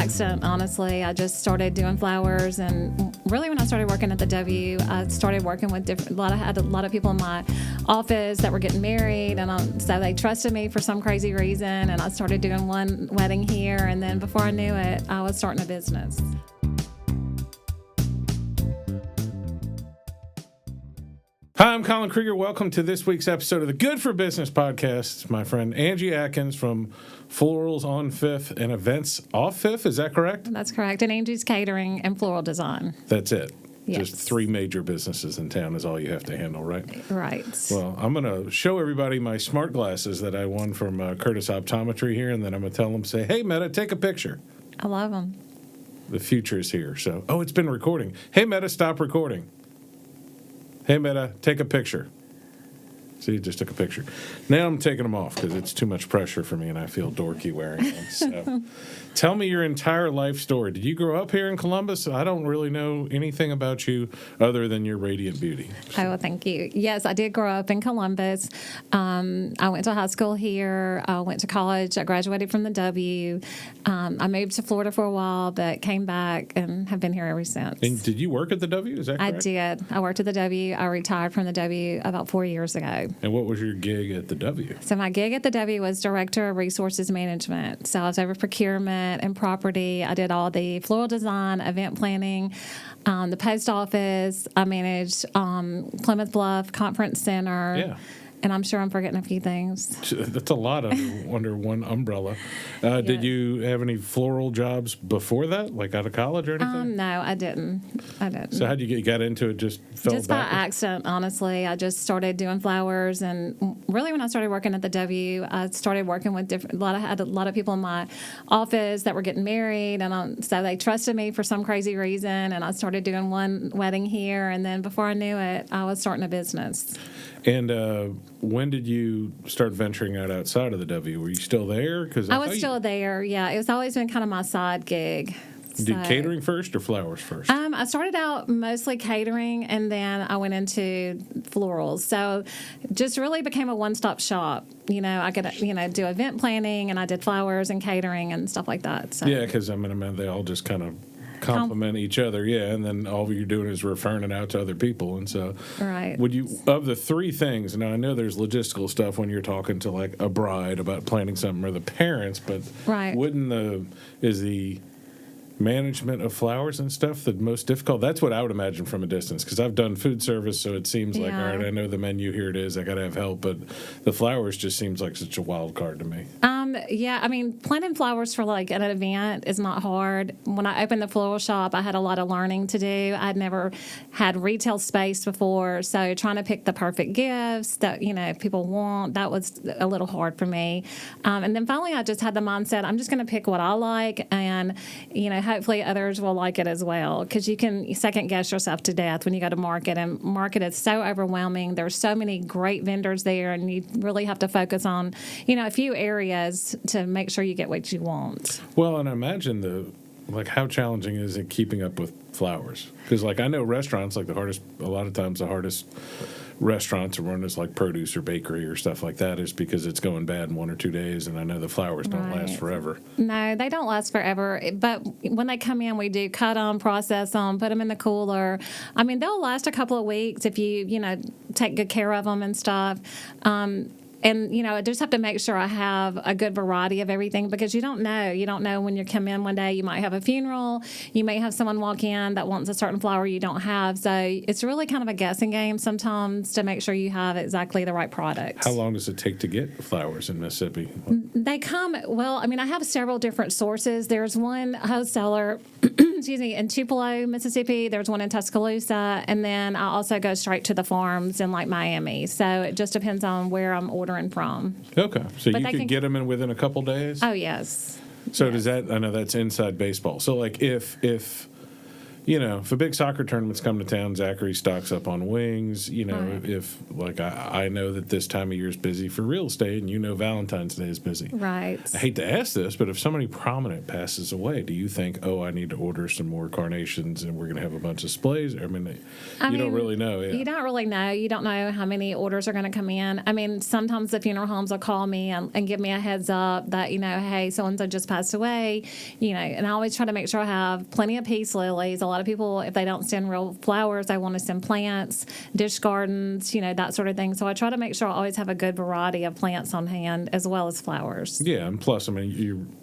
accident, honestly. I just started doing flowers, and really when I started working at the W, I started working with I had a lot of people in my office that were getting married, and so they trusted me for some crazy reason, and I started doing one wedding here, and then before I knew it, I was starting a business. Hi, I'm Colin Krieger. Welcome to this week's episode of the Good for Business podcast. My friend Angie Atkins from Florals on Fifth and Events off Fifth. Is that correct? That's correct. And Angie's Catering and Floral Design. That's it. Yes. Just three major businesses in town is all you have to handle, right? Right. Well, I'm going to show everybody my smart glasses that I won from Curtis Optometry here, and then I'm going to tell them, say, hey, Meta, take a picture. I love them. The future is here. So, it's been recording. Hey, Meta, stop recording. Hey, Meta, take a picture. See, just took a picture. Now I'm taking them off because it's too much pressure for me and I feel dorky wearing them. So, tell me your entire life story. Did you grow up here in Columbus? I don't really know anything about you other than your radiant beauty. Oh, well, thank you. Yes, I did grow up in Columbus. I went to high school here. I went to college. I graduated from the W. I moved to Florida for a while, but came back and have been here ever since. And did you work at the W? Is that correct? I did. I worked at the W. I retired from the W about 4 years ago. And what was your gig at the W? So my gig at the W was Director of Resources Management. So I was over procurement and property. I did all the floral design, event planning, the post office. I managed Plymouth Bluff Conference Center. Yeah. And I'm sure I'm forgetting a few things. That's a lot under one umbrella. Yeah. Did you have any floral jobs before that, like out of college or anything? No, I didn't. So how did you got into it? Just fell Just by backwards? accident, honestly. I just started doing flowers, and really when I started working at the W, I started working with I had a lot of people in my office that were getting married, and so they trusted me for some crazy reason, and I started doing one wedding here, and then before I knew it, I was starting a business. And when did you start venturing out outside of the W? Were you still there? I was still there, yeah. It was always been kind of my side gig. Did catering first or flowers first? I started out mostly catering, and then I went into florals. So just really became a one-stop shop. You know, I could, do event planning, and I did flowers and catering and stuff like that. So. Yeah, because, they all just kind of complement each other, and then all you're doing is referring it out to other people, and so right. Would you, of the three things, now I know there's logistical stuff when you're talking to like a bride about planning something or the parents, but right. Is the management of flowers and stuff the most difficult? That's what I would imagine from a distance, because I've done food service, so it seems like, all right, I know the menu, here it is, I gotta have help, but the flowers just seems like such a wild card to me. Yeah, planting flowers for like an event is not hard. When I opened the floral shop, I had a lot of learning to do. I'd never had retail space before, so trying to pick the perfect gifts that, people want, that was a little hard for me. And then finally I just had the mindset, I'm just going to pick what I like, and, hopefully others will like it as well, because you can second guess yourself to death when you go to market, and market is so overwhelming. There's so many great vendors there, and you really have to focus on, a few areas to make sure you get what you want. Well, and I imagine how challenging is it keeping up with flowers? Because I know restaurants, a lot of times the hardest restaurants are run as produce or bakery or stuff like that is because it's going bad in 1 or 2 days, and I know the flowers don't last forever. No, they don't last forever, but when they come in, we do cut them, process them, put them in the cooler. They'll last a couple of weeks if you take good care of them and stuff. And, I just have to make sure I have a good variety of everything, because you don't know. You don't know when you come in one day. You might have a funeral. You may have someone walk in that wants a certain flower you don't have. So it's really kind of a guessing game sometimes to make sure you have exactly the right product. How long does it take to get flowers in Mississippi? They come, I have several different sources. There's one wholesaler, in Tupelo, Mississippi. There's one in Tuscaloosa. And then I also go straight to the farms in Miami. So it just depends on where I'm ordering from. Okay. So you could get them in within a couple days? Oh, yes. So does that, I know that's inside baseball. So if if a big soccer tournament's come to town, Zachary stocks up on wings. Right. If I know that this time of year is busy for real estate, and Valentine's Day is busy. Right. I hate to ask this, but if somebody prominent passes away, do you think, I need to order some more carnations and we're going to have a bunch of displays? I mean, you don't really know. Yeah. You don't really know. You don't know how many orders are going to come in. I mean, sometimes the funeral homes will call me and give me a heads up that, hey, so-and-so just passed away, and I always try to make sure I have plenty of peace lilies. A lot of people, if they don't send real flowers, they want to send plants, dish gardens, that sort of thing. So I try to make sure I always have a good variety of plants on hand as well as flowers. Yeah, and plus, I mean,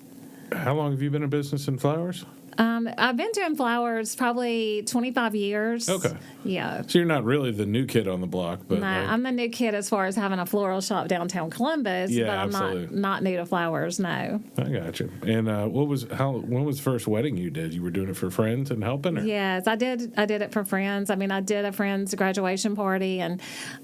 how long have you been in business in flowers? I've been doing flowers probably 25 years. Okay. Yeah. So you're not really the new kid on the block, but No, I'm the new kid as far as having a floral shop downtown Columbus, Yeah, but I'm absolutely. not new to flowers, no. I got you. And when was the first wedding you did? You were doing it for friends and helping? Or? Yes, I did it for friends. I mean, I did a friend's graduation party, and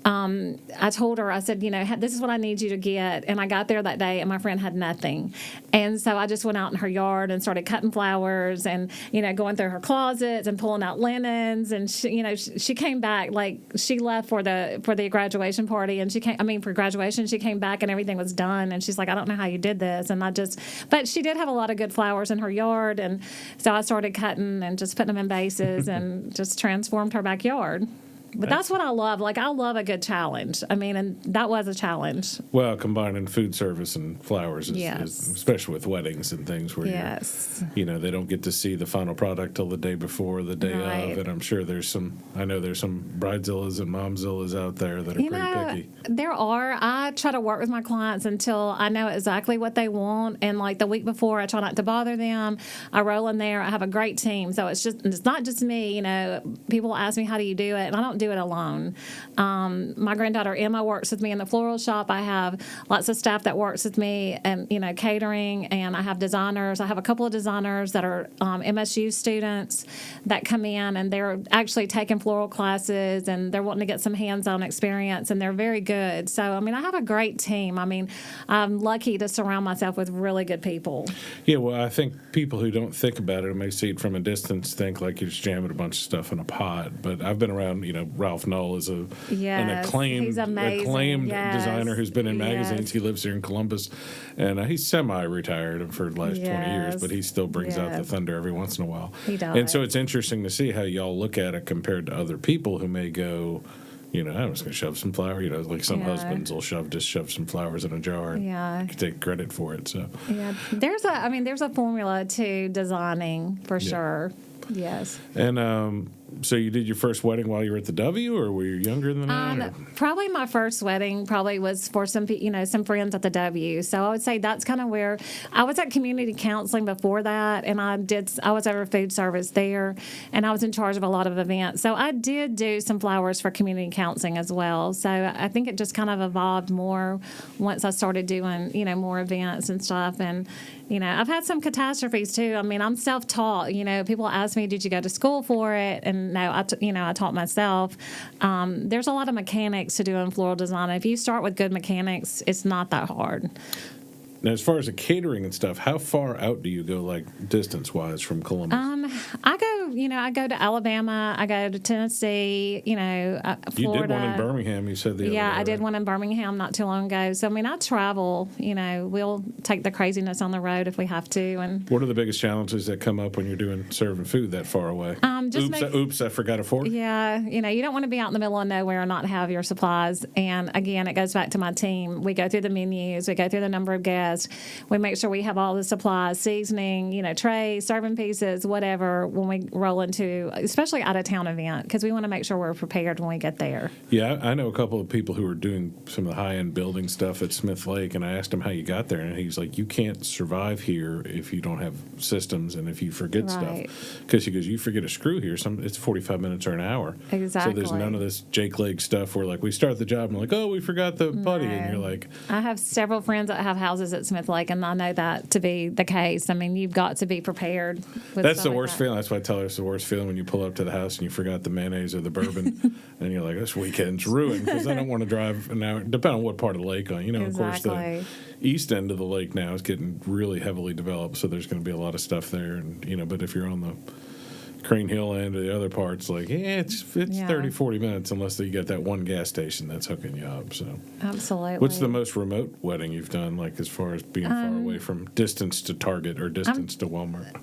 I told her, I said, this is what I need you to get. And I got there that day, and my friend had nothing. And so I just went out in her yard and started cutting flowers and, going through her closets and pulling out linens. And, she came back, like, she left for the graduation party, and for graduation, she came back and everything was done. And she's like, I don't know how you did this. And but she did have a lot of good flowers in her yard. And so I started cutting and just putting them in vases and just transformed her backyard. But that's what I love. Like, I love a good challenge. I mean, and that was a challenge. Well, combining food service and flowers, Yes. is especially with weddings and things where Yes. they don't get to see the final product till the day before, the day Right. of. And I'm sure there's some bridezillas and momzillas out there that are pretty picky. There are. I try to work with my clients until I know exactly what they want. And like the week before, I try not to bother them. I roll in there. I have a great team. So it's not just me. People ask me, how do you do it? And I don't do it alone. My granddaughter Emma works with me in the floral shop. I have lots of staff that works with me, and catering, and I have designers. I have a couple of designers that are MSU students that come in, and they're actually taking floral classes, and they're wanting to get some hands-on experience, and they're very good. So I have a great team. I'm lucky to surround myself with really good people. Yeah, well, I think people who don't think about it and may see it from a distance think like you're just jamming a bunch of stuff in a pot. But I've been around, Ralph Knoll is an Yes, acclaimed he's amazing. Yes. designer who's been in magazines. Yes. He lives here in Columbus, and he's semi-retired for the last 20 years, Yes. but he still brings out the Yes. thunder every once in a while. He does. And so it's interesting to see how y'all look at it compared to other people who may go, I was going to shove some flower. Like some Yeah. husbands will shove some flowers in a jar and Yeah. take credit for it. So Yeah, there's a formula to designing for sure. Yes. And so you did your first wedding while you were at the W, or were you younger than that? or- Probably my first wedding was for some friends at the W. So I would say that's kind of where I was at community counseling before that, and I was over food service there, and I was in charge of a lot of events. So I did do some flowers for community counseling as well. So I think it just kind of evolved more once I started doing more events and stuff. And I've had some catastrophes too. I'm self-taught. People ask me, "Did you go to school for it?" And no, I taught myself. There's a lot of mechanics to doing floral design. If you start with good mechanics, it's not that hard. Now, as far as the catering and stuff, how far out do you go, like distance-wise, from Columbus? I go to Alabama. I go to Tennessee. Florida. You did one in Birmingham. You said the other day, I did right? one in Birmingham not too long ago. So I travel. We'll take the craziness on the road if we have to. And What are the biggest challenges that come up when you're serving food that far away? Oops, I forgot a fork. Yeah, you don't want to be out in the middle of nowhere and not have your supplies. And again, it goes back to my team. We go through the menus. We go through the number of guests. We make sure we have all the supplies, seasoning, trays, serving pieces, whatever, when we roll into, especially out of town event, because we want to make sure we're prepared when we get there. Yeah, I know a couple of people who are doing some of the high-end building stuff at Smith Lake, and I asked him how you got there, and he's like, you can't survive here if you don't have systems and if you forget Right. stuff. Because he goes, you forget a screw here, it's 45 minutes or an hour. Exactly. So there's none of this Jake Leg stuff where, like, we start the job and we're like, oh, we forgot the putty, and you're like... I have several friends that have houses at Smith Lake, and I know that to be the case. You've got to be prepared. With That's stuff the like worst that. feeling. That's why I tell her it's the worst feeling when you pull up to the house and you forgot the mayonnaise or the bourbon, and you're like, this weekend's ruined because I don't want to drive an hour, depending on what part of the lake on. Of course, Exactly. the east end of the lake now is getting really heavily developed, so there's going to be a lot of stuff there. And but if you're on the Crane Hill end or the other parts, like, it's Yeah. 30, 40 minutes unless you get that one gas station that's hooking you up. So, Absolutely. what's the most remote wedding you've done, like as far as being far away from distance to Target or distance to Walmart?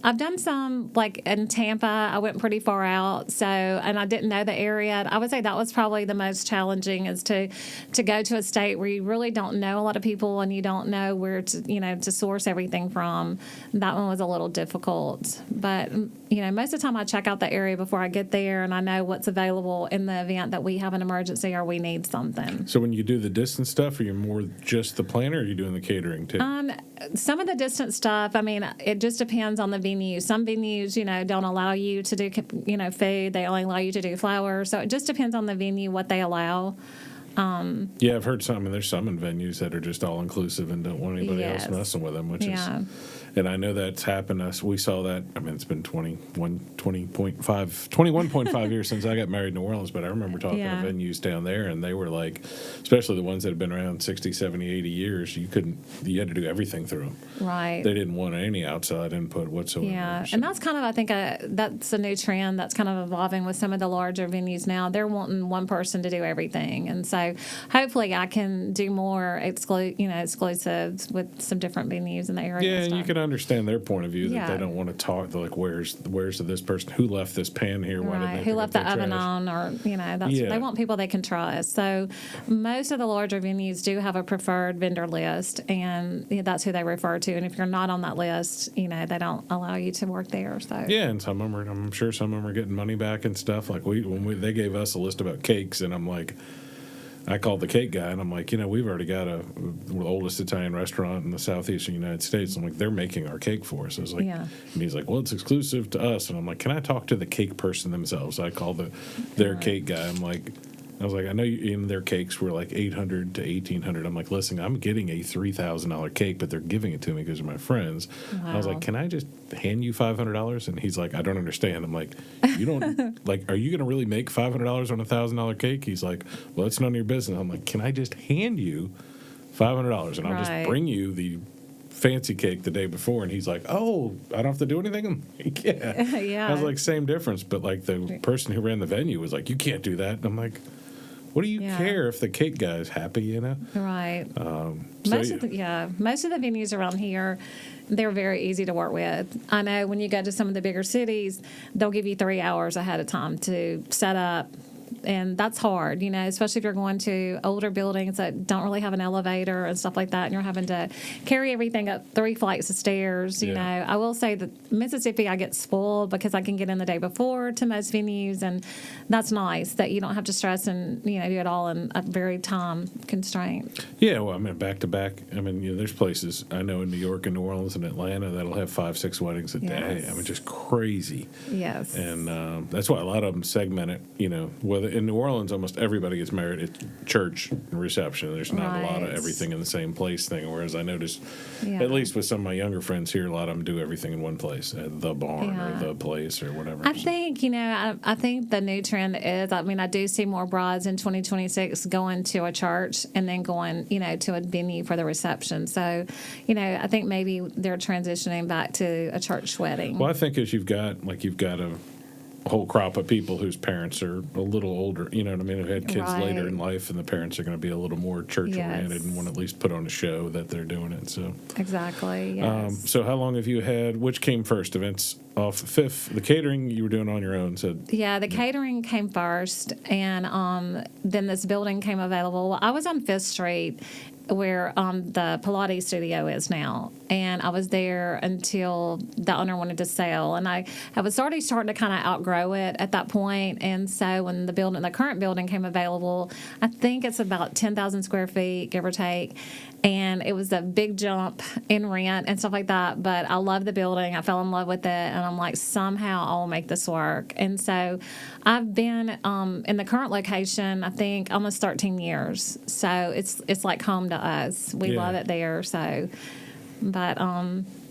I've done some like in Tampa. I went pretty far out, and I didn't know the area. I would say that was probably the most challenging, is to go to a state where you really don't know a lot of people and you don't know where to source everything from. That one was a little difficult, but most of the time I check out the area before I get there, and I know what's available in the event that we have an emergency or we need something. So when you do the distance stuff, are you more just the planner, or are you doing the catering too? Some of the distance stuff, it just depends on the venue. Some venues, don't allow you to do, food. They only allow you to do flowers. So it just depends on the venue, what they allow. Yeah, I've heard some, and there's some in venues that are just all inclusive and don't want anybody else messing with them, which is, and I know that's happened to us. We saw that. It's been 21.5 years since I got married in New Orleans, but I remember talking to venues down there, and they were like, especially the ones that have been around 60, 70, 80 years, you had to do everything through them. Right. They didn't want any outside input whatsoever. Yeah, so. and that's kind of, I think, that's a new trend that's kind of evolving with some of the larger venues now. They're wanting one person to do everything, and so hopefully I can do more exclusives with some different venues in the area. Yeah, and you can understand their point of view that they don't want to talk. They're like, where's this person? Who left this pan here? Why didn't they Who left the oven trash? on? Or they want people they can trust. So most of the larger venues do have a preferred vendor list, and that's who they refer to. And if you're not on that list, they don't allow you to work there. So yeah, and I'm sure some of them are getting money back and stuff. Like they gave us a list about cakes, and I'm like, I called the cake guy, and I'm like, we've already got the oldest Italian restaurant in the southeastern United States. I'm like, they're making our cake for us. I was like, and he's like, well, it's exclusive to us. And I'm like, can I talk to the cake person themselves? So I called their cake guy. I was like, I know their cakes were like $800 to $1,800. I'm like, listen, I'm getting a $3,000 cake, but they're giving it to me because they're my friends. Wow. I was like, can I just hand you $500? And he's like, I don't understand. I'm like, you don't like, are you going to really make $500 on a $1,000 cake? He's like, well, it's none of your business. I'm like, can I just hand you $500 and I'll just bring you the fancy cake the day before? And he's like, oh, I don't have to do anything? I'm like, yeah. I was like, same difference. But like the person who ran the venue was like, you can't do that. And I'm like, what do you care if the cake guy is happy, Right. Most of the venues around here, they're very easy to work with. I know when you go to some of the bigger cities, they'll give you 3 hours ahead of time to set up. And that's hard, especially if you're going to older buildings that don't really have an elevator and stuff like that, and you're having to carry everything up 3 flights of stairs. I will say that Mississippi, I get spoiled because I can get in the day before to most venues, and that's nice that you don't have to stress and do it all in a very time constraint. Yeah, well, back to back. There's places I know in New York and New Orleans and Atlanta that'll have 5-6 weddings a day. Just crazy. Yes. And that's why a lot of them segment it. Whether in New Orleans, almost everybody gets married at church and reception. There's not a lot of everything in the same place thing. Whereas I noticed, at least with some of my younger friends here, a lot of them do everything in one place, at the barn or the place or whatever. I think, I think the new trend is, I do see more brides in 2026 going to a church and then going, to a venue for the reception. So, I think maybe they're transitioning back to a church wedding. Well, I think as you've got a whole crop of people whose parents are a little older, who had kids later in life, and the parents are going to be a little more church-oriented and want to at least put on a show that they're doing it. So exactly, yes. So how long have you had, which came first, events off Fifth? The catering you were doing on your own, so... Yeah, the catering came first, and then this building came available. I was on Fifth Street, where the Pilates studio is now, and I was there until the owner wanted to sell, and I was already starting to kind of outgrow it at that point. And so when the current building came available, I think it's about 10,000 square feet, give or take, and it was a big jump in rent and stuff like that. But I love the building. I fell in love with it, and I'm like, somehow I'll make this work. And so I've been in the current location, I think, almost 13 years. So it's like home to us. We love it there. So, but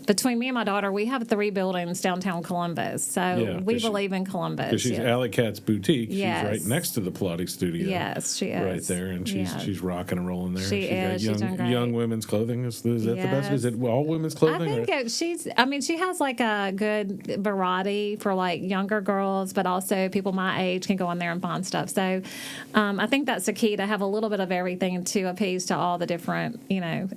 between me and my daughter, we have 3 buildings downtown Columbus. So we believe in Columbus. Because she's Alley Cat's Boutique. Yes. She's right next to the Pilates studio. Yes, she is. Right there, and she's rocking and rolling there. She is. She's got young women's clothing. Is that the best? Is it all women's clothing? I think she has like a good variety for like younger girls, but also people my age can go in there and find stuff. So I think that's the key, to have a little bit of everything to appease to all the different,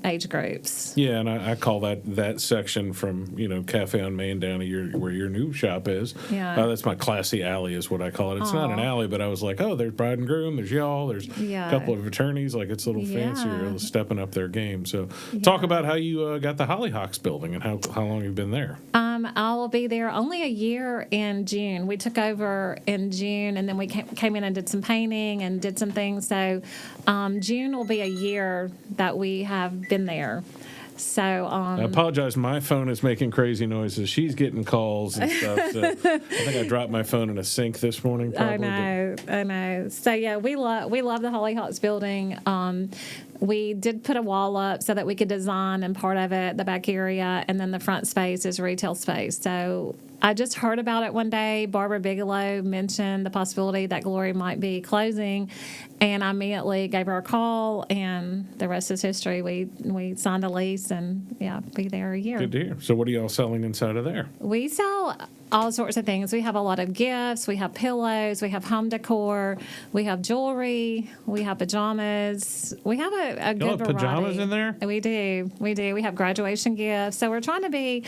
age groups. Yeah, and I call that section from, Cafe on Main down to where your new shop is. Yeah. That's my classy alley is what I call it. It's not an alley, but I was like, oh, there's bride and groom, there's y'all, there's a couple of attorneys. Like, it's a little fancier, stepping up their game. So talk about how you got the Hollyhocks building and how long you've been there. I will be there only a year in June. We took over in June, and then we came in and did some painting and did some things. So June will be a year that we have been there. So I apologize. My phone is making crazy noises. She's getting calls and stuff. So I think I dropped my phone in a sink this morning. Probably, I know. So yeah, we love the Hollyhocks building. We did put a wall up so that we could design, and part of it, the back area, and then the front space is retail space. So I just heard about it one day. Barbara Bigelow mentioned the possibility that Glory might be closing, and I immediately gave her a call, and the rest is history. We signed a lease, and be there a year. Good to hear. So what are y'all selling inside of there? We sell all sorts of things. We have a lot of gifts. We have pillows. We have home decor. We have jewelry. We have pajamas. We have a good variety. Pajamas in there? We do. We have graduation gifts. So we're trying to be,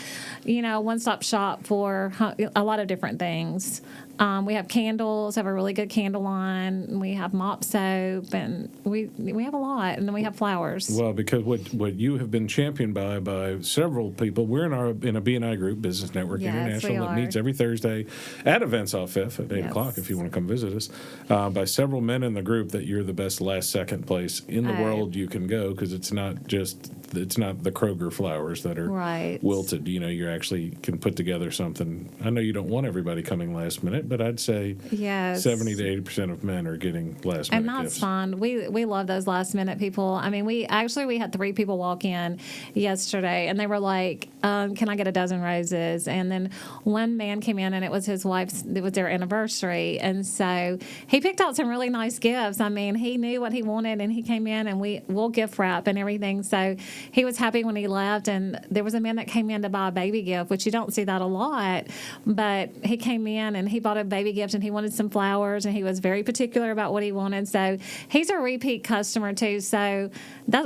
a one-stop shop for a lot of different things. We have candles. Have a really good candle line. We have mop soap, and we have a lot. And then we have flowers. Well, because what you have been championed by several people. We're in a B&I group, Business Network International, that meets every Thursday at Events Off Fifth at 8 o'clock. If you want to come visit us, by several men in the group, that you're the best last second place in the world you can go, because it's not the Kroger flowers that are wilted. You actually can put together something. I know you don't want everybody coming last minute, but I'd say 70 to 80% of men are getting last minute and that's gifts. fun. We love those last minute people. I mean, we had 3 people walk in yesterday, and they were like, "Can I get a dozen roses?" And then one man came in, and it was his wife's. It was their anniversary, and so he picked out some really nice gifts. I mean, he knew what he wanted, and he came in, and we'll gift wrap and everything. So he was happy when he left. And there was a man that came in to buy a baby gift, which you don't see that a lot, but he came in and he bought a baby gift, and he wanted some flowers, and he was very particular about what he wanted. So he's a repeat customer too. So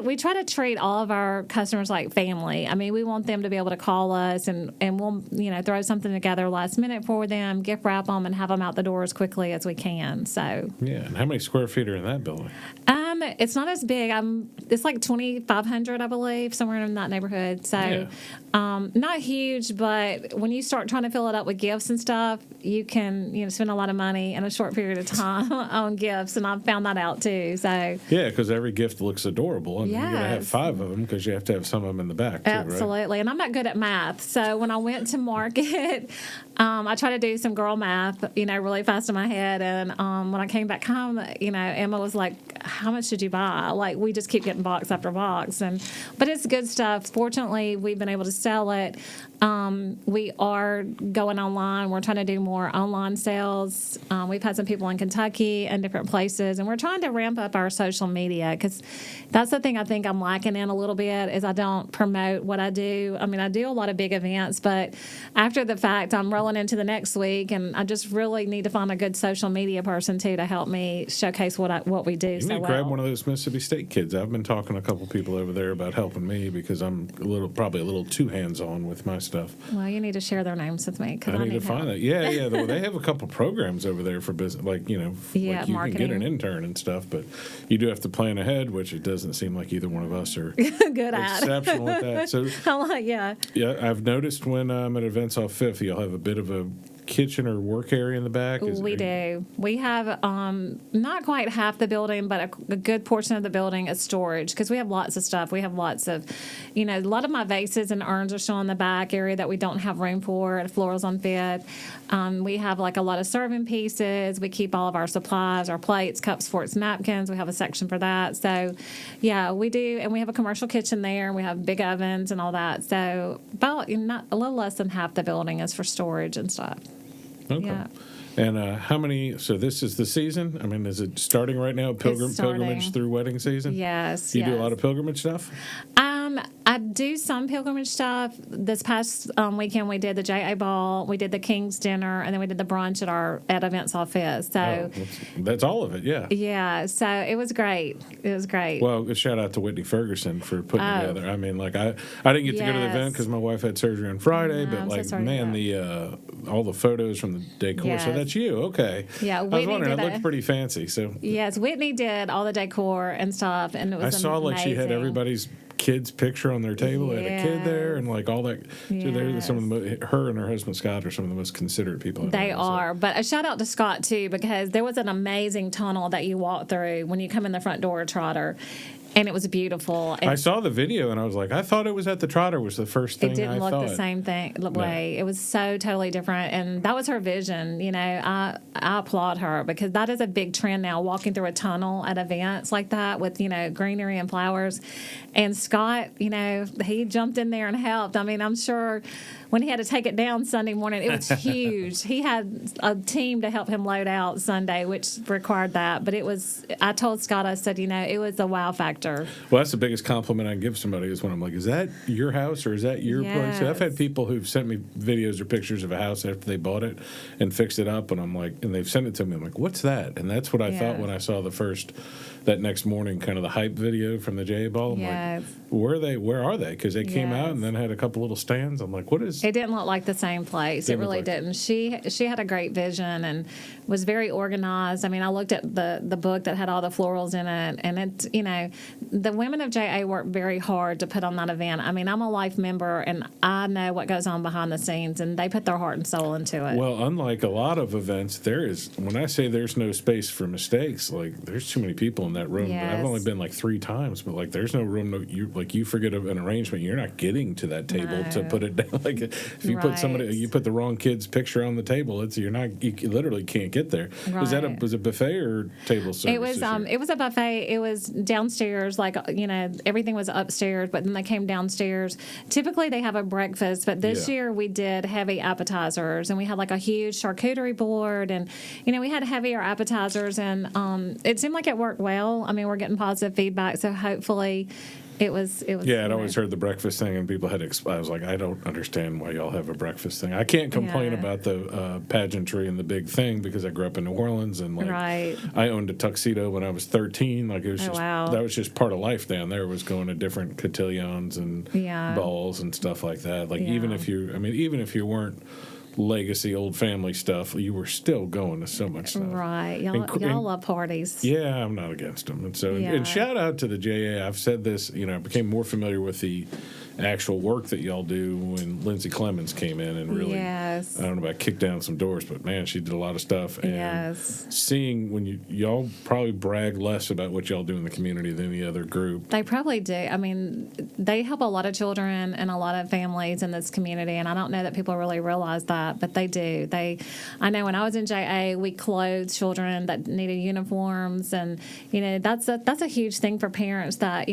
we try to treat all of our customers like family. I mean, we want them to be able to call us, and we'll throw something together last minute for them, gift wrap them, and have them out the door as quickly as we can. So and how many square feet are in that building? It's not as big. It's like 2,500, I believe, somewhere in that neighborhood. So not huge, but when you start trying to fill it up with gifts and stuff, you can spend a lot of money in a short period of time on gifts, and I've found that out too. So because every gift looks adorable, and you're going to have 5 of them because you have to have some of them in the back too, absolutely. Right? And I'm not good at math, so when I went to market, I tried to do some girl math, really fast in my head, and when I came back home, Emma was like, "How much did you buy?" Like, we just keep getting box after box, but it's good stuff. Fortunately, we've been able to sell it. We are going online. We're trying to do more online sales. We've had some people in Kentucky and different places, and we're trying to ramp up our social media, because that's the thing I think I'm lacking in a little bit, is I don't promote what I do. I mean, I do a lot of big events, but after the fact, I'm rolling into the next week, and I just really need to find a good social media person too to help me showcase what we do. You need to grab one of those Mississippi State kids. I've been talking to a couple people over there about helping me, because I'm probably a little too hands-on with my stuff. Well, you need to share their names with me, because I need to find that. Yeah. Well, they have a couple programs over there for business, like you marketing. Can get an intern and stuff, but you do have to plan ahead, which it doesn't seem like either one of us are good at. Exceptional at that. So I've noticed when I'm at Events Off Fifth, you'll have a bit of a kitchen or work area in the back? We do. We have not quite half the building, but a good portion of the building is storage because we have lots of stuff. We have lots of, a lot of my vases and urns are still in the back area that we don't have room for. The floral's unfit. We have like a lot of serving pieces. We keep all of our supplies, our plates, cups, forks, napkins. We have a section for that. So, yeah, we do. And we have a commercial kitchen there. And we have big ovens and all that. So, about not a little less than half the building is for storage and stuff. Okay. Yeah. And how many? So this is the season. I mean, is it starting right now? Pilgrimage through wedding season. Yes. You do a lot of pilgrimage stuff. I do some pilgrimage stuff. This past weekend, we did the JA ball, we did the King's dinner, and then we did the brunch at Events Off Fizz. So that's all of it. Yeah. Yeah. So it was great. It was great. Well, a shout out to Whitney Ferguson for putting it together. I mean, like I didn't get to go to the event because my wife had surgery on Friday, but like the all the photos from the decor. Yes. So that's you. Okay. Yeah. I was wondering. It looked pretty fancy. So yes, Whitney did all the decor and stuff, and it was. I saw amazing. like she had everybody's kid's picture on their table. They had a kid there, and like all that. So they're some of the her and her husband Scott are some of the most considerate people. They are, but a shout out to Scott too, because there was an amazing tunnel that you walk through when you come in the front door of Trotter. And it was beautiful. And I saw the video, and I was like, I thought it was at the Trotter was the first thing I thought. It didn't look the same way. It was so totally different, and that was her vision. I applaud her because that is a big trend now, walking through a tunnel at events like that with, greenery and flowers. And Scott, he jumped in there and helped. I mean, I'm sure when he had to take it down Sunday morning, it was huge. He had a team to help him load out Sunday, which required that. But I told Scott, I said, it was a wow factor. Well, that's the biggest compliment I can give somebody is when I'm like, is that your house or is that your place? I've had people who've sent me videos or pictures of a house after they bought it and fixed it up, and I'm like, and they've sent it to me. I'm like, what's that? And that's what I thought when I saw that next morning, kind of the hype video from the J Ball. I'm like, where are they? Because they came out and then had a couple little stands. I'm like, what is? It didn't look like the same place. It really didn't. She had a great vision and was very organized. I mean, I looked at the book that had all the florals in it, and it's, the women of JA worked very hard to put on that event. I mean, I'm a life member, and I know what goes on behind the scenes, and they put their heart and soul into it. Well, unlike a lot of events, when I say there's no space for mistakes, like there's too many people in that room. Yes. I've only been like 3 times, but like there's no room. You forget an arrangement, you're not getting to that table to put it down. Like if you put the wrong kid's picture on the table, you literally can't get there. Right. Was it buffet or table service? It was a buffet. It was downstairs, everything was upstairs, but then they came downstairs. Typically they have a breakfast, but this year we did heavy appetizers, and we had like a huge charcuterie board, and we had heavier appetizers, and it seemed like it worked well. I mean, we're getting positive feedback, so hopefully it was. Yeah, I'd always heard the breakfast thing, and people I was like, I don't understand why y'all have a breakfast thing. I can't complain about the pageantry and the big thing because I grew up in New Orleans, and I owned a tuxedo when I was 13. Like it was that was just part of life down there. Was going to different cotillions and balls and stuff like that. Like even if you weren't legacy old family stuff, you were still going to so much stuff. Right. Y'all love parties. Yeah, I'm not against them. And so, and shout out to the JA. I've said this, I became more familiar with the actual work that y'all do when Lindsay Clemens came in and really, I don't know about kick down some doors, but man, she did a lot of stuff. And seeing when y'all probably brag less about what y'all do in the community than any other group. They probably do. I mean, they help a lot of children and a lot of families in this community, and I don't know that people really realize that, but they do. I know when I was in JA, we clothed children that needed uniforms, and that's a huge thing for parents that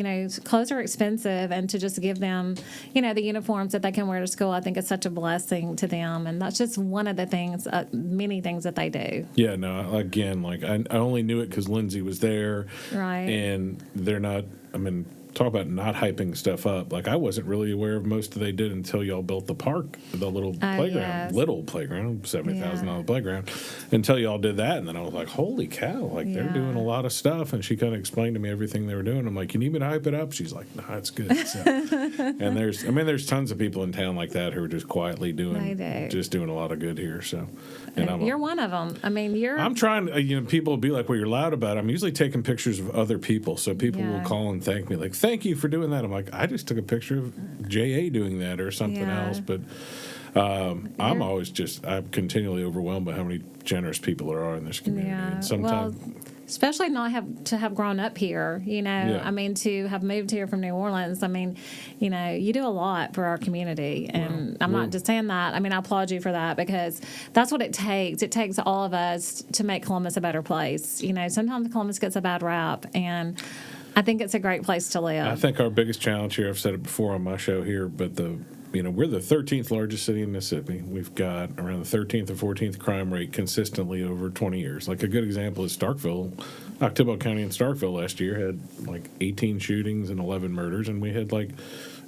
clothes are expensive, and to just give them the uniforms that they can wear to school, I think is such a blessing to them, and that's just one of the things, many things that they do. Yeah, no, again, I only knew it because Lindsay was there, right? And they're not. I mean, talk about not hyping stuff up. Like I wasn't really aware of most of they did until y'all built the park, the little playground, $70,000 playground, until y'all did that, and then I was like, holy cow! Like they're doing a lot of stuff, and she kind of explained to me everything they were doing. I'm like, you need me to hype it up? She's like, no, it's good. So, and there's tons of people in town like that who are just quietly doing a lot of good here. So, and you're one of them. I mean, I'm trying. People will be like, well, you're loud about it. I'm usually taking pictures of other people, so people will call and thank me, like, thank you for doing that. I'm like, I just took a picture of JA doing that or something else. But I'm continually overwhelmed by how many generous people there are in this community. Yeah. And sometimes, especially not have grown up here, Yeah. I mean, to have moved here from New Orleans. I mean, you do a lot for our community, and I'm not just saying that. I mean, I applaud you for that, because that's what it takes. It takes all of us to make Columbus a better place. Sometimes Columbus gets a bad rap, and I think it's a great place to live. I think our biggest challenge here, I've said it before on my show here, but we're the 13th largest city in Mississippi. We've got around the 13th or 14th crime rate consistently over 20 years. Like, a good example is Starkville. Oktibbeha County and Starkville last year had like 18 shootings and 11 murders, and we had like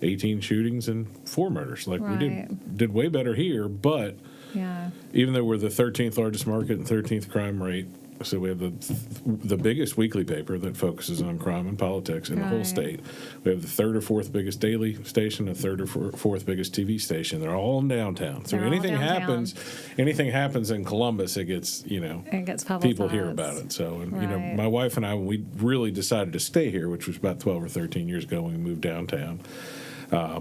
18 shootings and 4 murders. Like, we did way better here, but even though we're the 13th largest market and 13th crime rate, so we have the biggest weekly paper that focuses on crime and politics in the whole state. We have the 3rd or 4th biggest daily station, the 3rd or 4th biggest TV station. They're all in downtown. So anything happens in Columbus, it gets people hear about it. So my wife and I, when we really decided to stay here, which was about 12 or 13 years ago when we moved downtown.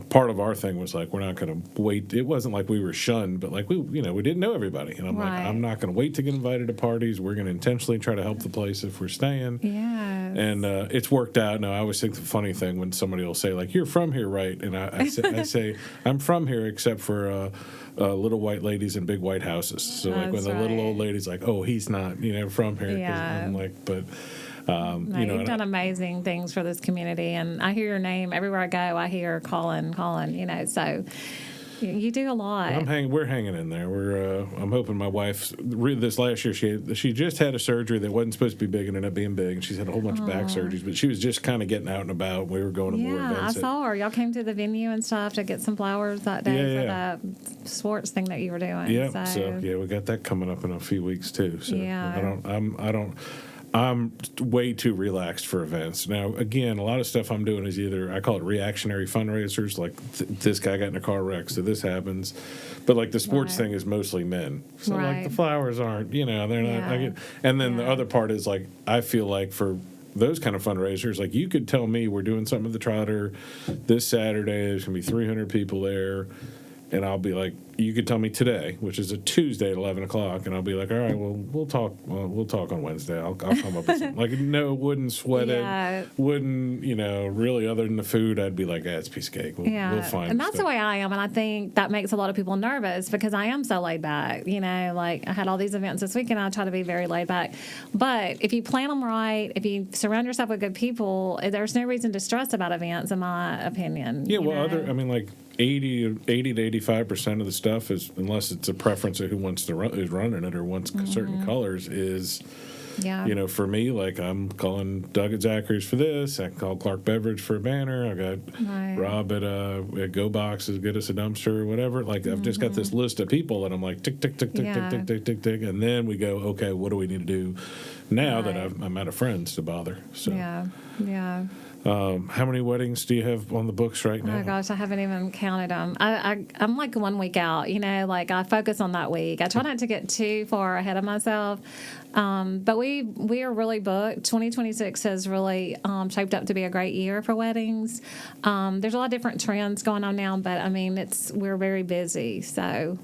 Part of our thing was like, we're not going to wait. It wasn't like we were shunned, but like we didn't know everybody. And I'm like, I'm not going to wait to get invited to parties. We're going to intentionally try to help the place if we're staying. Yes. And it's worked out. Now, I always think the funny thing when somebody will say, like, you're from here, right? And I say, I'm from here except for little white ladies in big white houses. So like when the little old lady's like, oh, he's not, from here. Yeah. I'm like, but... you've done amazing things for this community, and I hear your name everywhere I go. I hear Colin. So you do a lot. We're hanging in there. I'm hoping my wife. This last year, she just had a surgery that wasn't supposed to be big and ended up being big, and she's had a whole bunch of back surgeries. But she was just kind of getting out and about. We were going to more events. I saw her. Y'all came to the venue and stuff to get some flowers that day for the sports thing that you were doing. Yeah. So we got that coming up in a few weeks too. So I'm way too relaxed for events. Now, again, a lot of stuff I'm doing is either, I call it reactionary fundraisers, like this guy got in a car wreck, so this happens. But like the sports thing is mostly men. So like the flowers aren't, they're not. And then the other part is like, I feel like for those kind of fundraisers, like you could tell me we're doing something at the Trotter this Saturday, there's going to be 300 people there. And I'll be like, you could tell me today, which is a Tuesday at 11 o'clock, and I'll be like, all right, well, we'll talk on Wednesday. I'll come up with something. Like, no, wouldn't sweat it. Wouldn't, really, other than the food, I'd be like, it's a piece of cake. We'll find And that's the way I am, and I think that makes a lot of people nervous because I am so laid back. Like, I had all these events this week, and I try to be very laid back. But if you plan them right, if you surround yourself with good people, there's no reason to stress about events, in my opinion. Yeah, like 80 to 85% of the stuff is, unless it's a preference of who wants to who's running it or wants certain colors, is for me, like I'm calling Doug at Zachary's for this. I can call Clark Beverage for a banner. I got Rob at Go Box to get us a dumpster or whatever. Like I've just got this list of people that I'm like tick tick tick tick tick tick tick tick tick, and then we go, okay, what do we need to do now that I'm out of friends to bother? So how many weddings do you have on the books right now? Oh, gosh, I haven't even counted them. I'm like 1 week out, like I focus on that week. I try not to get too far ahead of myself. But we are really booked. 2026 has really shaped up to be a great year for weddings. There's a lot of different trends going on now, but, we're very busy, so...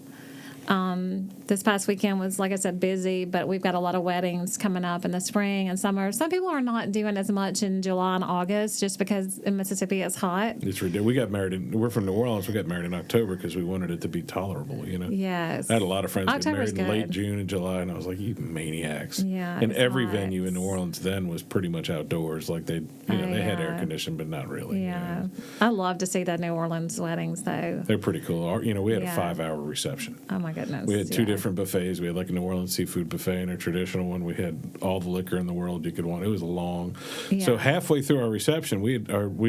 This past weekend was, like I said, busy, but we've got a lot of weddings coming up in the spring and summer. Some people are not doing as much in July and August just because in Mississippi it's hot. It's ridiculous. We got married we're from New Orleans. We got married in October because we wanted it to be tolerable, Yes. I had a lot of friends get married good. in late June and July, and I was like, you maniacs. Yeah. And every venue in New Orleans then was pretty much outdoors. Like they had air conditioning, but not really. Yeah. I love to see the New Orleans weddings, though. They're pretty cool. We had a 5-hour reception. Oh, my goodness. We had two different buffets. We had like a New Orleans seafood buffet and a traditional one. We had all the liquor in the world you could want. It was long. Yeah. So halfway through our reception, we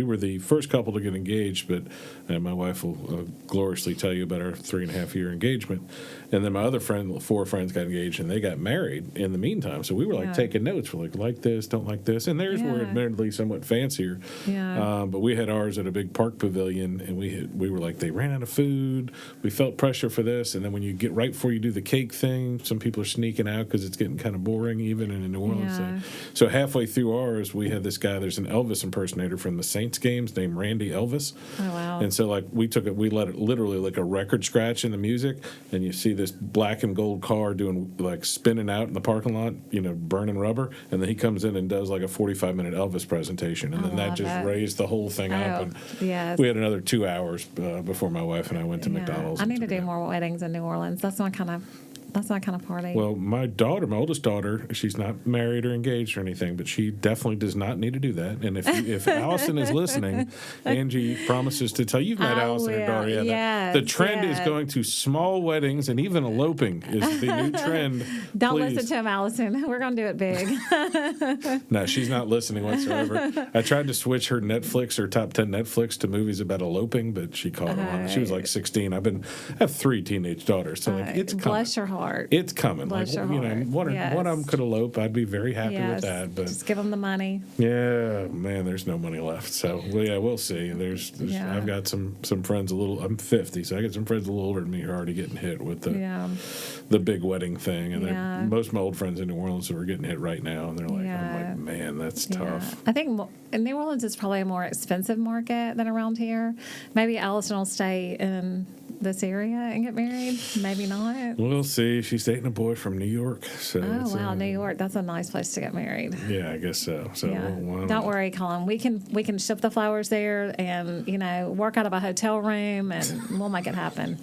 were the first couple to get engaged, but my wife will gloriously tell you about our 3.5-year engagement. And then my other 4 friends got engaged, and they got married in the meantime. So we were like taking notes. We're like this, don't like this. And theirs were admittedly somewhat fancier. Yeah. But we had ours at a big park pavilion, and we were like, they ran out of food. We felt pressure for this. And then when you get right before you do the cake thing, some people are sneaking out because it's getting kind of boring, even in a New Orleans thing. So halfway through ours, we had this guy. There's an Elvis impersonator from the Saints games named Randy Elvis. Oh wow! And so like we let it literally like a record scratch in the music, and you see this black and gold car doing like spinning out in the parking lot, burning rubber, and then he comes in and does like a 45-minute Elvis presentation, and then that just raised the whole thing up. And we had another 2 hours before my wife and I went to McDonald's. I need to do more weddings in New Orleans. That's my kind of party. Well, my oldest daughter, she's not married or engaged or anything, but she definitely does not need to do that. And if Allison is listening, Angie promises to tell you've met Allison and Daria. Yes, the trend is going to small weddings, and even eloping is the new trend. Don't listen to him, Allison. We're going to do it big. No, she's not listening whatsoever. I tried to switch her top 10 Netflix to movies about eloping, but she caught on. She was like 16. I have 3 teenage daughters, so it's coming. Bless your heart. It's coming. Bless your heart. One of them could elope. I'd be very happy with that. But just give them the money. Yeah, man, there's no money left. So we'll see. I've got some friends I'm 50, so I got some friends a little older than me who are already getting hit with the big wedding thing. And most of my old friends in New Orleans are getting hit right now, and they're like, I'm like, man, that's tough. I think New Orleans is probably a more expensive market than around here. Maybe Allison will stay in this area and get married. Maybe not. We'll see. She's dating a boy from New York. So New York. That's a nice place to get married. Yeah, I guess so. So don't worry, Colin. We can ship the flowers there and work out of a hotel room and we'll make it happen.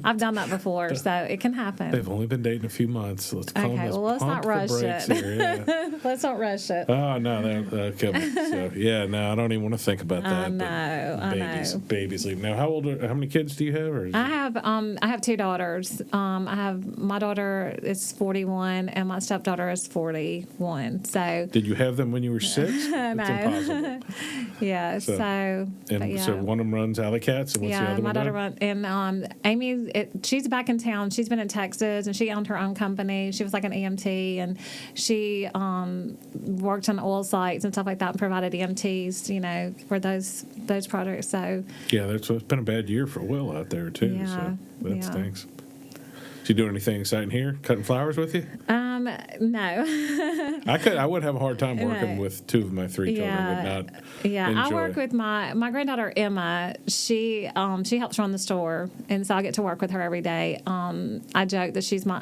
I've done that before, so it can happen. They've only been dating a few months. Let's let's not rush it. Yeah. Let's not rush it. Oh no, that'll kill me. So I don't even want to think about that. I know. Babies leave. Now, how many kids do you have? Or I have 2 daughters. I have my daughter is 41 and my stepdaughter is 41. So did you have them when you were 6? No. It's impossible. Yeah. So one of them runs Alley Cats, and what's the other one? My daughter runs. And Amy, she's back in town. She's been in Texas, and she owned her own company. She was like an EMT, and she worked on oil sites and stuff like that, and provided EMTs, for those products. So it's been a bad year for Will out there too. Yeah, so that stinks. Is he doing anything exciting here? Cutting flowers with you? No. I would have a hard time working with 2 of my 3 children. Would not. Yeah, enjoy. I work with my granddaughter Emma. She helps run the store, and so I get to work with her every day. I joke that she's my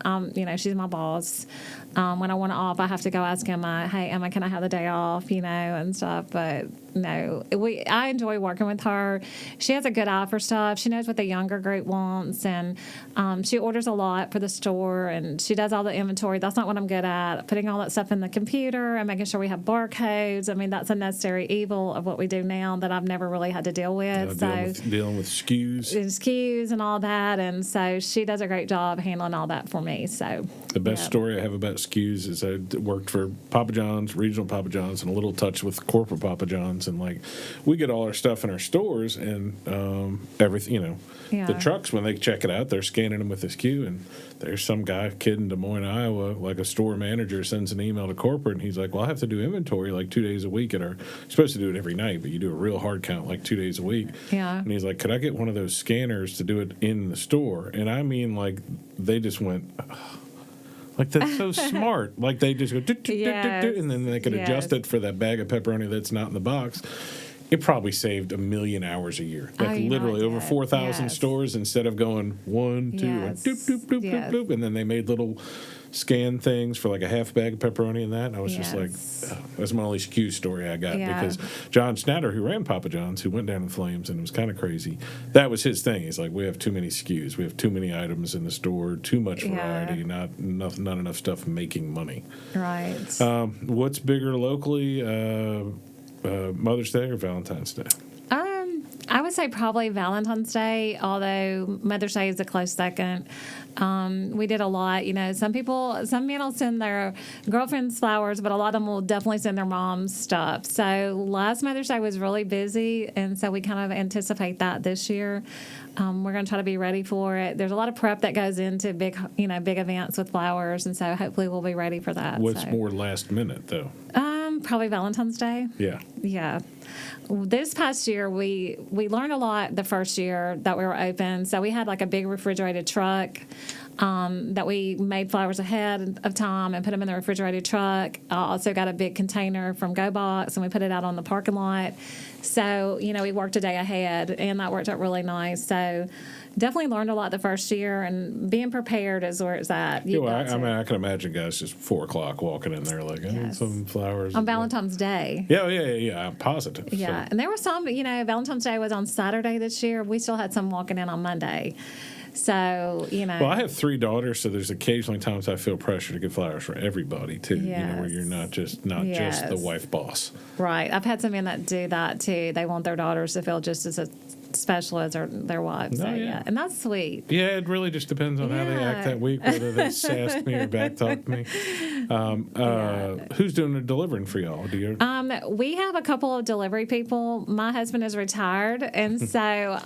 she's my boss. When I want off, I have to go ask Emma, hey Emma, can I have the day off? And stuff. But no, I enjoy working with her. She has a good eye for stuff. She knows what the younger group wants, and she orders a lot for the store, and she does all the inventory. That's not what I'm good at. Putting all that stuff in the computer and making sure we have barcodes. I mean, that's a necessary evil of what we do now that I've never really had to deal with. Dealing with SKUs and all that, and so she does a great job handling all that for me. So the best story I have about SKUs is I worked for Papa John's, regional Papa John's, and a little touch with corporate Papa John's, and we get all our stuff in our stores and everything. The trucks, when they check it out, they're scanning them with the SKU, and there's some kid in Des Moines, Iowa, like a store manager sends an email to corporate, and he's like, well, I have to do inventory 2 days a week you're supposed to do it every night, but you do a real hard count 2 days a week. Yeah. And he's like, could I get one of those scanners to do it in the store? And I mean, they just went, that's so smart. They just go, and then they could adjust it for that bag of pepperoni that's not in the box. It probably saved 1 million hours a year. Literally over 4,000 stores instead of going 1, 2, and doop, doop, doop, doop, doop. And then they made little scan things for a half bag of pepperoni and that. And I was just that's my only SKU story I got because John Snatter, who ran Papa John's, who went down in flames and it was kind of crazy, that was his thing. He's like, we have too many SKUs. We have too many items in the store, too much variety, not enough stuff making money. Right. What's bigger locally? Mother's Day or Valentine's Day? I would say probably Valentine's Day, although Mother's Day is a close second. We did a lot. Some men will send their girlfriends flowers, but a lot of them will definitely send their moms stuff. So last Mother's Day was really busy, and so we kind of anticipate that this year. We're going to try to be ready for it. There's a lot of prep that goes into big events with flowers, and so hopefully we'll be ready for that. What's more last minute, though? Probably Valentine's Day. Yeah. Yeah. This past year, we learned a lot the first year that we were open. So we had like a big refrigerated truck that we made flowers ahead of time and put them in the refrigerated truck. Also got a big container from Go Box, and we put it out on the parking lot. So, we worked a day ahead, and that worked out really nice. So definitely learned a lot the first year, and being prepared is where it's at. I can imagine guys just 4 o'clock walking in there like, I need some flowers. On Valentine's Day. Yeah, I'm positive. Yeah, So. and there were some, Valentine's Day was on Saturday this year. We still had some walking in on Monday. So, Well, I have 3 daughters, so there's occasionally times I feel pressure to get flowers for everybody, too. Yes. Where you're not just the wife boss. Right. I've had some men that do that, too. They want their daughters to feel just as special as their wives. So, yeah. And that's sweet. Yeah, it really just depends on how they act that week, whether they sassed me or backtalked me. Who's doing the delivering for y'all? Do you? We have a couple of delivery people. My husband is retired, and so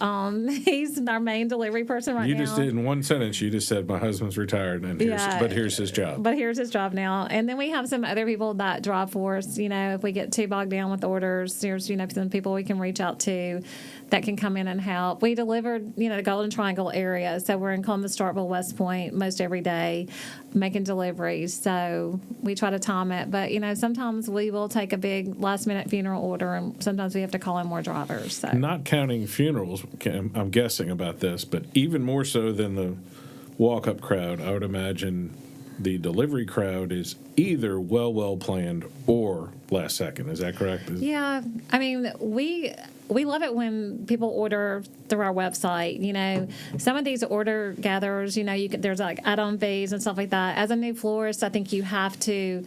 he's our main delivery person right now. You just did in one sentence. You just said my husband's retired, and here's his job. But here's his job now. And then we have some other people that drive for us. If we get too bogged down with orders, there's some people we can reach out to that can come in and help. We delivered, the Golden Triangle area, so we're in Columbus, Starkville, West Point most every day, making deliveries. So we try to time it, but sometimes we will take a big last-minute funeral order, and sometimes we have to call in more drivers. So. Not counting funerals, I'm guessing about this, but even more so than the walk-up crowd, I would imagine the delivery crowd is either well planned or last second. Is that correct? Yeah, I mean we love it when people order through our website. Some of these order gatherers, there's like add-on fees and stuff like that. As a new florist, I think you have to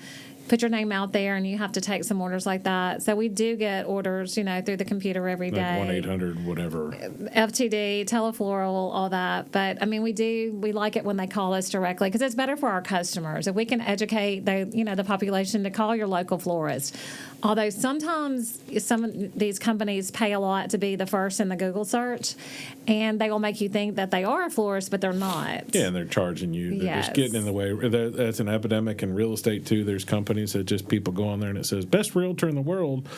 put your name out there, and you have to take some orders like that. So we do get orders, through the computer every day. Like 1-800 whatever. FTD, Telefloral, all that. But we like it when they call us directly because it's better for our customers. If we can educate the population to call your local florist. Although sometimes some of these companies pay a lot to be the first in the Google search, and they will make you think that they are a florist, but they're not. Yeah, and they're charging you. They're just getting in the way. That's an epidemic in real estate, too. There's companies that just people go on there and it says, best realtor in the world.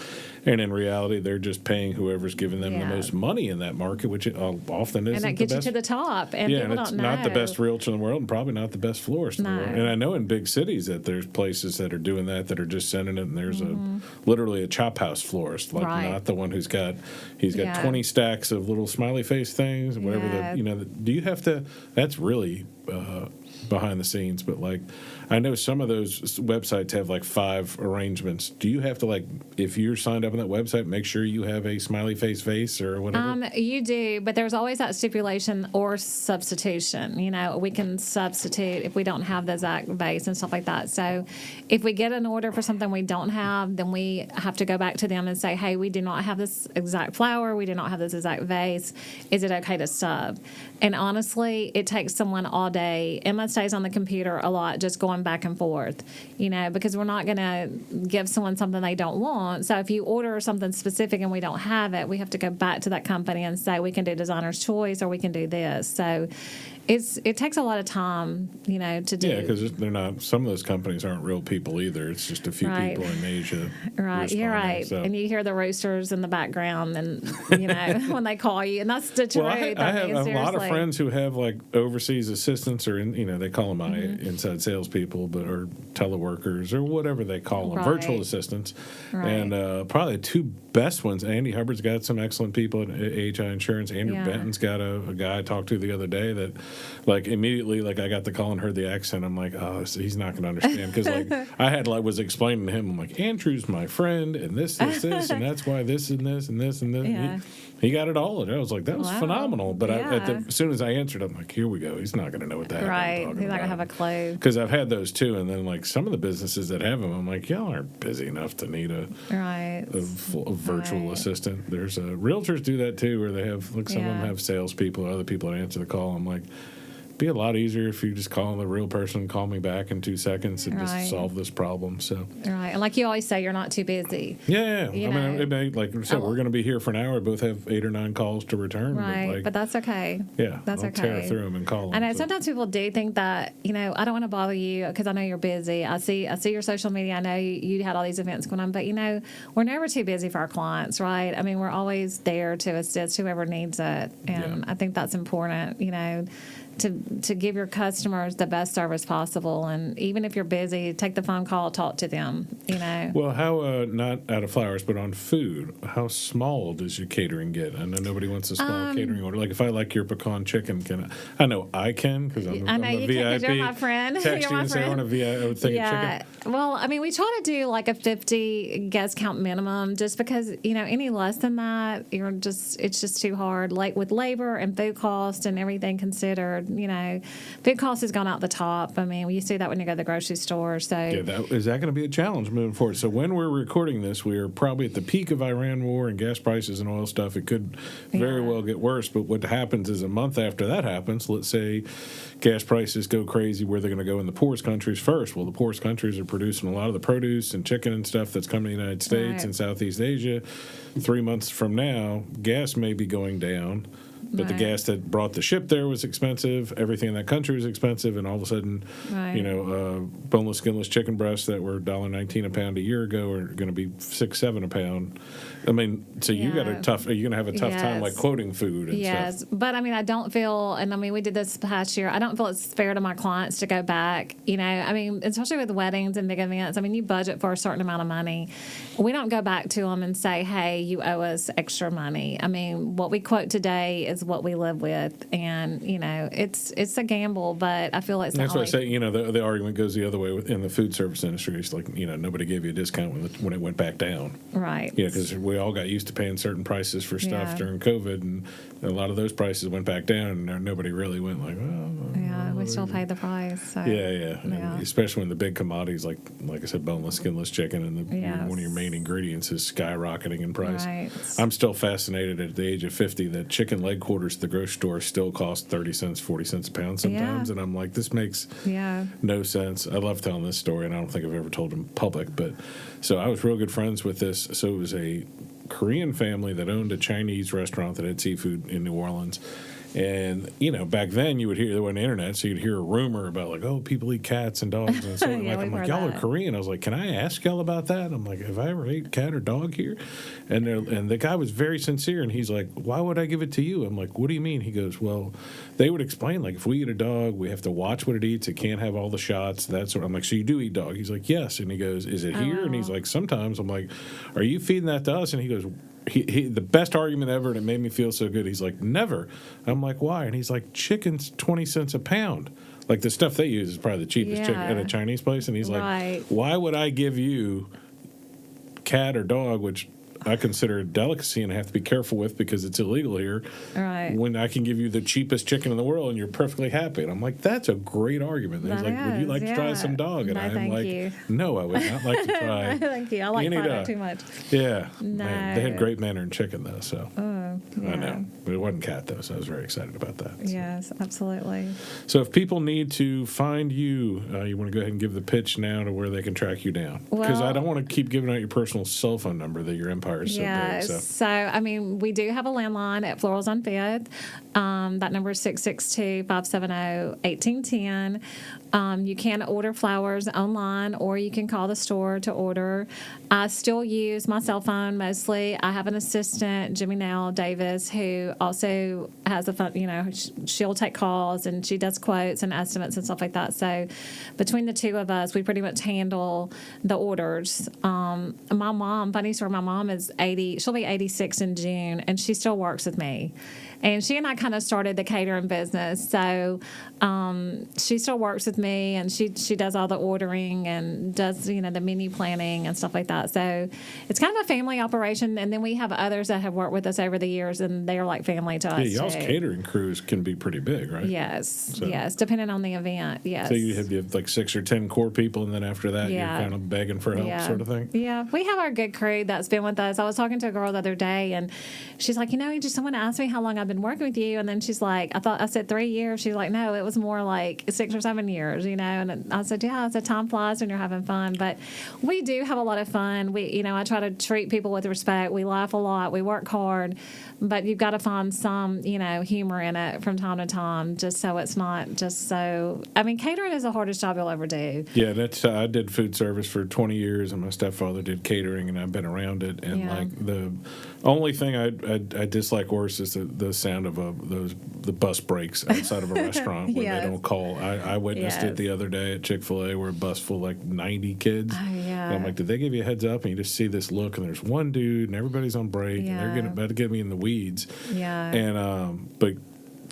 And in reality, they're just paying whoever's giving them the most money in that market, which it often isn't. And that gets you to the top. And people and it's don't know. not the best realtor in the world and probably not the best florist in the world. And I know in big cities that there's places that are doing that are just sending it, and there's literally a chop house florist, not the one who's got 20 stacks of little smiley face things, whatever. Do you have to? That's really behind the scenes, but I know some of those websites have 5 arrangements. Do you have to if you're signed up on that website, make sure you have a smiley face or whatever? You do, but there's always that stipulation or substitution. We can substitute if we don't have the exact vase and stuff like that. So if we get an order for something we don't have, then we have to go back to them and say, hey, we do not have this exact flower. We do not have this exact vase. Is it okay to sub? And honestly, it takes someone all day. Emma stays on the computer a lot just going back and forth, because we're not going to give someone something they don't want. So if you order something specific and we don't have it, we have to go back to that company and say we can do designer's choice or we can do this. So it takes a lot of time, to do. Yeah, because they're not. Some of those companies aren't real people either. It's just a few people in Asia. Right, you're right. So. And you hear the roosters in the background, and when they call you, and that's the truth. Well, I have a lot of friends who have overseas assistants, or they call them inside salespeople, or teleworkers, or whatever they call them, virtual assistants. Right. And probably the 2 best ones. Andy Hubbard's got some excellent people at AHI Insurance. Andrew Benton's got a guy I talked to the other day that. Immediately, I got the call and heard the accent. I'm like, oh, he's not going to understand because I was explaining to him. I'm like, Andrew's my friend, and this, and that's why this and this and this and this. Yeah. He got it all, and I was like, that was phenomenal. But as soon as I answered, I'm like, here we go. He's not going to know what the heck I'm talking about. He's not going to have a clue. Because I've had those too, and then some of the businesses that have them, I'm like, y'all aren't busy enough to need a virtual assistant. There's realtors do that too, where they have some of them have salespeople, other people that answer the call. I'm like. be a lot easier if you just call the real person, call me back in 2 seconds, and Right. just solve this problem. So Right. And like you always say, you're not too busy. yeah. You I mean, know. it may, like I said, we're going to be here for an hour. We both have 8 or 9 calls to return. Right. But that's okay. yeah, That's I'll okay. tear through them and call them. I know sometimes people do think that, I don't want to bother you because I know you're busy. I see your social media. I know you had all these events going on, but we're never too busy for our clients, right? I mean, we're always there to assist whoever needs it, and I think that's important, to give your customers the best service possible. And even if you're busy, take the phone call, talk to them, Well, how, not out of flowers, but on food, how small does your catering get? I know nobody wants a small catering order. Like if I like your pecan chicken, I know I can because I'm I know a you VIP. can because you're my friend. Text You're you my and say, I want a friend. VIP thing of chicken. Well, I mean, we try to do like a 50 guest count minimum just because, any less than that, it's just too hard. Like with labor and food cost and everything considered, food cost has gone out the top. I mean, you see that when you go to the grocery store. So Yeah, is that going to be a challenge moving forward? So when we're recording this, we are probably at the peak of Iran war and gas prices and oil stuff. It could very well get worse. But what happens is a month after that happens, let's say gas prices go crazy, where they're going to go in the poorest countries first. Well, the poorest countries are producing a lot of the produce and chicken and stuff that's coming to the United States and Southeast Asia. 3 months from now, gas may be going down. But the gas that brought the ship there was expensive. Everything in that country was expensive, and all of a sudden, boneless, skinless chicken breasts that were $1.19 a pound a year ago are going to be $6-7 a pound. I mean, so you got a tough. Are you going to have a tough time like quoting food and stuff? But I mean, I don't feel, and I mean, we did this past year. I don't feel it's fair to my clients to go back. I mean, especially with weddings and big events. I mean, you budget for a certain amount of money. We don't go back to them and say, "Hey, you owe us extra money." I mean, what we quote today is what we live with, and it's a gamble. But I feel like that's why I say the argument goes the other way in the food service industry. It's like nobody gave you a discount when it went back down, right? Because we all got used to paying certain prices for stuff during COVID, and a lot of those prices went back down, and nobody really went like, we still paid the price. So. And especially when the big commodities like I said, boneless, skinless chicken, and one of your main ingredients is skyrocketing in price. Right. I'm still fascinated at the age of 50 that chicken leg quarters at the grocery store still cost 30 cents, 40 cents a pound sometimes, and I'm like, this makes no sense. I love telling this story, and I don't think I've ever told it in public, but so I was real good friends with this. So it was a Korean family that owned a Chinese restaurant that had seafood in New Orleans. And, back then you would hear, there wasn't internet, so you'd hear a rumor about like, oh, people eat cats and dogs. And so I'm like, y'all are Korean. I was like, can I ask y'all about that? I'm like, have I ever ate cat or dog here? And the guy was very sincere, and he's like, why would I give it to you? I'm like, what do you mean? He goes, well, they would explain, like, if we eat a dog, we have to watch what it eats. It can't have all the shots. That sort. I'm like, so you do eat dog? He's like, yes. And he goes, is it here? And he's like, sometimes. I'm like, are you feeding that to us? And he goes, the best argument ever, and it made me feel so good. He's like, never. I'm like, why? And he's like, chicken's 20 cents a pound. Like the stuff they use is probably the cheapest chicken at a Chinese place. And he's like, why would I give you cat or dog, which I consider a delicacy and I have to be careful with because it's illegal here. Right. When I can give you the cheapest chicken in the world and you're perfectly happy. And I'm like, that's a great argument. And he's like, would you like to try some dog? And No, I'm like, no, I would not like to try. No, thank you. I like fried dog too much. Yeah. No. Man, they had great Mandarin chicken, though. So yeah. I know. But it wasn't cat, though. So I was very excited about that. Yes, absolutely. So if people need to find you, you want to go ahead and give the pitch now to where they can track you down. Because I don't want to keep giving out your personal cell phone number that your empire is so big. So, I mean, we do have a landline at Florals on Fifth. That number is 662-570-1810. You can order flowers online, or you can call the store to order. I still use my cell phone mostly. I have an assistant, Jimmy Nell Davis, who also has a phone. She'll take calls and she does quotes and estimates and stuff like that. So, between the two of us, we pretty much handle the orders. My mom, funny story, my mom is 80. She'll be 86 in June, and she still works with me. And she and I kind of started the catering business. So she still works with me, and she does all the ordering and does, the menu planning and stuff like that. So it's kind of a family operation. And then we have others that have worked with us over the years, and they are like family to us. Yeah, y'all's catering crews can be pretty big, right? Yes, depending on the event, yes. So you have like 6 or 10 core people, and then after that you're kind of begging for help sort of thing? Yeah, we have our good crew that's been with us. I was talking to a girl the other day, and she's like, Angie, someone asked me how long I've I've been working with you. And then she's like, I said 3 years. She's like, no, it was more like 6 or 7 years, And I said, yeah. I said, time flies when you're having fun. But we do have a lot of fun. I try to treat people with respect. We laugh a lot. We work hard. But you've got to find some, humor in it from time to time, just so it's not just so. I mean, catering is the hardest job you'll ever do. Yeah, I did food service for 20 years, and my stepfather did catering, and I've been around it. And like the only thing I dislike worse is the sound of the bus breaks outside of a restaurant where they don't call. I witnessed it the other day at Chick-fil-A where a bus full of like 90 kids. Oh, yeah. And I'm like, did they give you a heads up? And you just see this look, and there's one dude, and everybody's on break, and they're about to get me in the weeds. Yeah. And but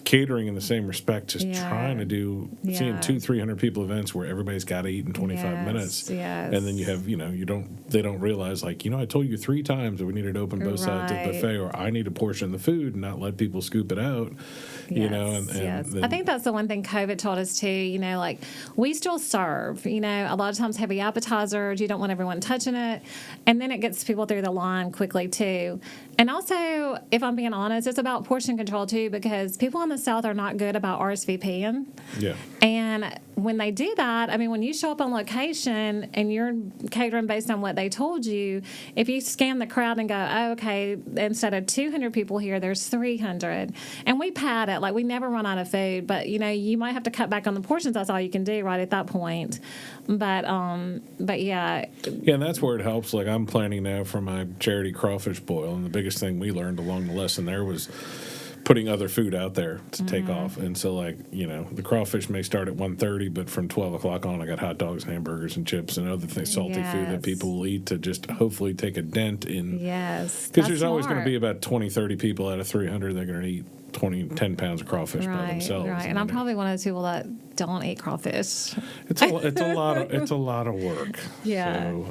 catering in the same respect, just trying to do seeing 200-300 people events where everybody's got to eat in 25 minutes, and then you have they don't realize like I told you 3 times that we needed to open both sides of the buffet, or I need to portion the food and not let people scoop it out. Then, I think that's the one thing COVID taught us too. Like we still serve. A lot of times heavy appetizers. You don't want everyone touching it, and then it gets people through the line quickly too. And also, if I'm being honest, it's about portion control too, because people in the South are not good about RSVPing. Yeah. And when they do that, I mean, when you show up on location and you're catering based on what they told you, if you scan the crowd and go, oh, okay, instead of 200 people here, there's 300. And we pad it. Like, we never run out of food. But, you might have to cut back on the portions. That's all you can do right at that point. But yeah. Yeah, and that's where it helps. Like, I'm planning now for my charity crawfish boil. And the biggest thing we learned along the lesson there was putting other food out there to take off. And so, like, the crawfish may start at 1:30, but from 12 o'clock on, I got hot dogs, hamburgers, and chips and other things, salty food that people will eat to just hopefully take a dent in. Yes. Because there's always going to be about 20, 30 people out of 300 that are going to eat 10 pounds of crawfish by themselves. Right, and I'm probably one of those people that don't eat crawfish. It's a lot of work. Yeah. So,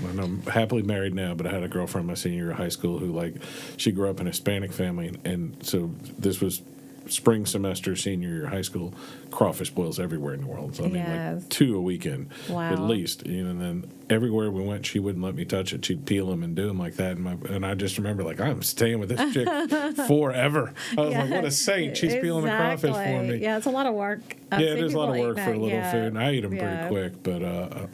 I'm happily married now, but I had a girlfriend my senior year of high school who, she grew up in a Hispanic family, and so this was spring semester, senior year of high school, crawfish boils everywhere in the world. So, I mean, like 2 a weekend at least. And then everywhere we went, she wouldn't let me touch it. She'd peel them and do them like that. And I just remember, I'm staying with this chick forever. I was like, what a saint. She's peeling the crawfish for me. Yeah, it's a lot of work. It is a lot of work for a little food. And I eat them pretty quick, but, I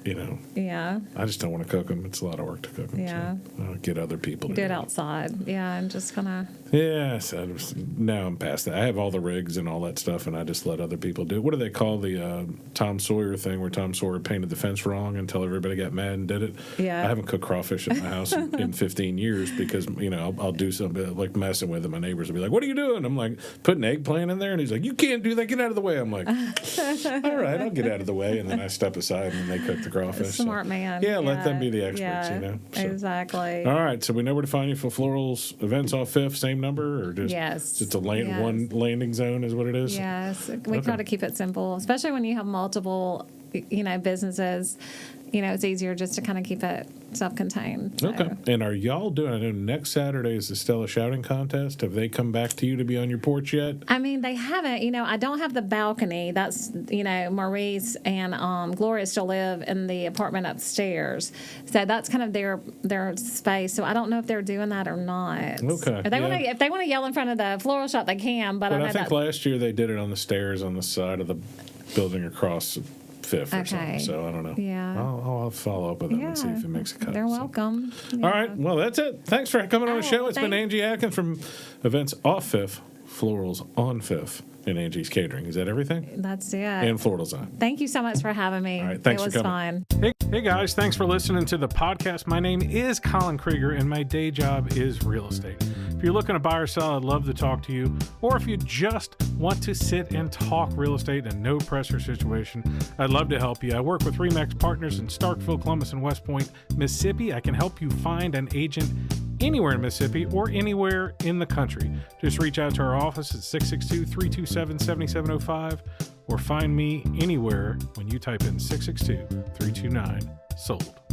just don't want to cook them. It's a lot of work to cook them. Yeah. So get other people to do it outside. Yeah, I'm just going to. Yeah, so now I'm past that. I have all the rigs and all that stuff, and I just let other people do it. What do they call the Tom Sawyer thing where Tom Sawyer painted the fence wrong until everybody got mad and did it? Yeah. I haven't cooked crawfish in my house in 15 years because, I'll do something like messing with it. My neighbors will be like, what are you doing? I'm like, putting eggplant in there. And he's like, you can't do that. Get out of the way. I'm like, all right, I'll get out of the way. And then I step aside and they cook the crawfish. Smart man. Yeah, let them be the experts, So. Exactly. All right, so we know where to find you for Florals events off 5th, same number, or just just a one landing zone is what it is? Yes, we try to keep it simple, especially when you have multiple, businesses. It's easier just to kind of keep it self-contained. So. Okay. And are y'all doing, I know next Saturday is the Stella Shouting Contest. Have they come back to you to be on your porch yet? I mean, they haven't. I don't have the balcony. That's, Maurice and Gloria still live in the apartment upstairs. So that's kind of their space. So I don't know if they're doing that or not. Okay. If they want to yell in front of the floral shop, they can. But I think last year they did it on the stairs on the side of the building across 5th or something, so I don't know. Yeah. I'll follow up with them and see if it makes a cut. They're welcome. Yeah. All right. Well, that's it. Thanks for coming on the show. It's been Angie Atkins from Events Off 5th, Florals on 5th, and Angie's Catering. Is that everything? That's it. And Floral Design. Thank you so much for having me. All right. Thanks for coming. It was fun. Hey guys. Thanks for listening to the podcast. My name is Colin Krieger, and my day job is real estate. If you're looking to buy or sell, I'd love to talk to you. Or if you just want to sit and talk real estate in a no-pressure situation, I'd love to help you. I work with RE/MAX Partners in Starkville, Columbus, and West Point, Mississippi. I can help you find an agent anywhere in Mississippi or anywhere in the country. Just reach out to our office at 662-327-7705 or find me anywhere when you type in 662-329-SOLD.